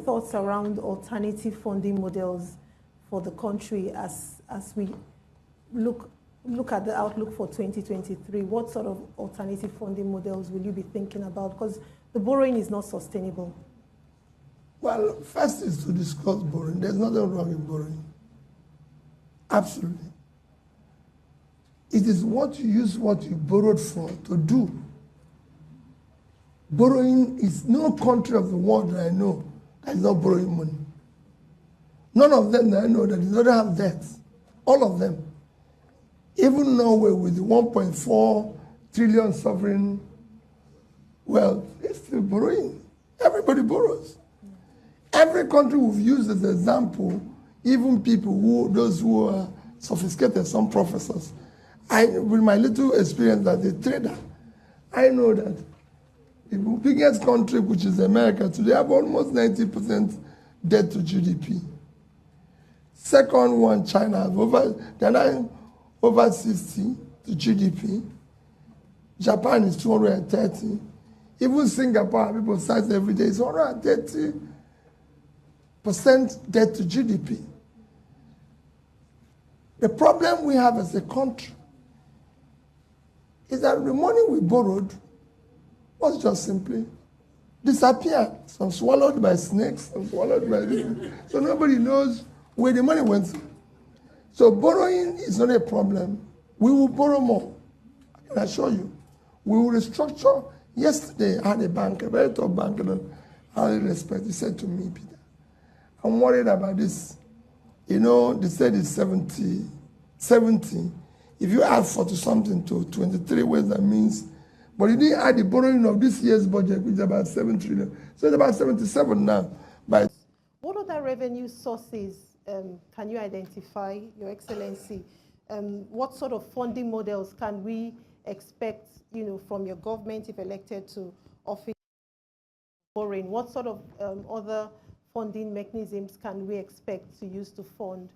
thoughts around alternative funding models for the country as we look at the outlook for 2023? What sort of alternative funding models will you be thinking about? Because the borrowing is not sustainable. Well, first is to discuss borrowing. There's nothing wrong in borrowing. Absolutely. It is what you use what you borrowed for to do. Borrowing is no country of the world that I know that is not borrowing money. None of them that I know that do not have debt. All of them. Even Norway with the 1.4 trillion sovereign wealth, it's still borrowing. Everybody borrows. Every country we've used as an example, even people those who are sophisticated, some professors, with my little experience as a trader, I know that the biggest country, which is America, today have almost 90% debt to GDP. Second one, China, they're over 60 to GDP. Japan is 230. Even Singapore, people cite every day, is 130% debt to GDP. The problem we have as a country is that the money we borrowed was just simply disappeared. Some swallowed by snakes, some swallowed by this. So nobody knows where the money went. So borrowing is not a problem. We will borrow more. I can assure you. We will restructure. Yesterday, I had a bank, a very top bank, and I really respect. He said to me, Peter, I'm worried about this. You know, they said it's 70. If you add 40-something to 23, what that means? But you didn't add the borrowing of this year's budget, which is about 7 trillion. So it's about 77 now. What other revenue sources can you identify, Your Excellency? What sort of funding models can we expect, from your government if elected to office borrowing? What sort of other funding mechanisms can we expect to use to fund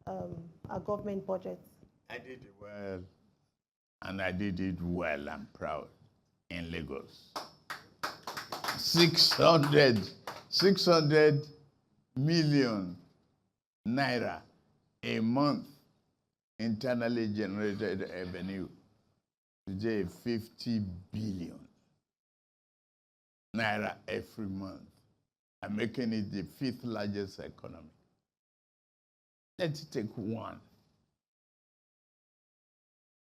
our government budget? I did it well, and I did it well and proud in Lagos. 600 million naira a month internally generated revenue. Today, 50 billion naira every month. I'm making it the 5th largest economy. Let's take one.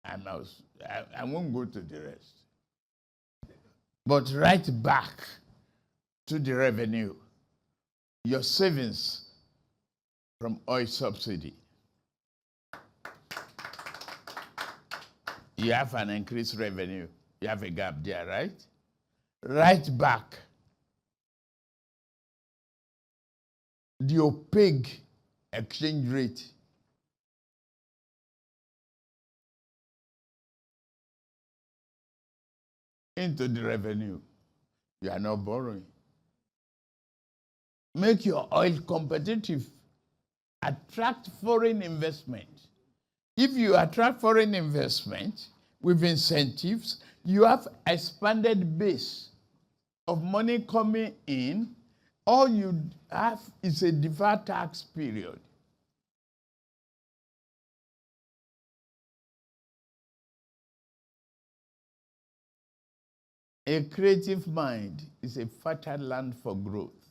I won't go to the rest. But right back to the revenue, your savings from oil subsidy. You have an increased revenue. You have a gap there, right? Right back. The opaque exchange rate into the revenue. You are not borrowing. Make your oil competitive. Attract foreign investment. If you attract foreign investment with incentives, you have expanded base of money coming in. All you have is a deferred tax period. A creative mind is a fertile land for growth.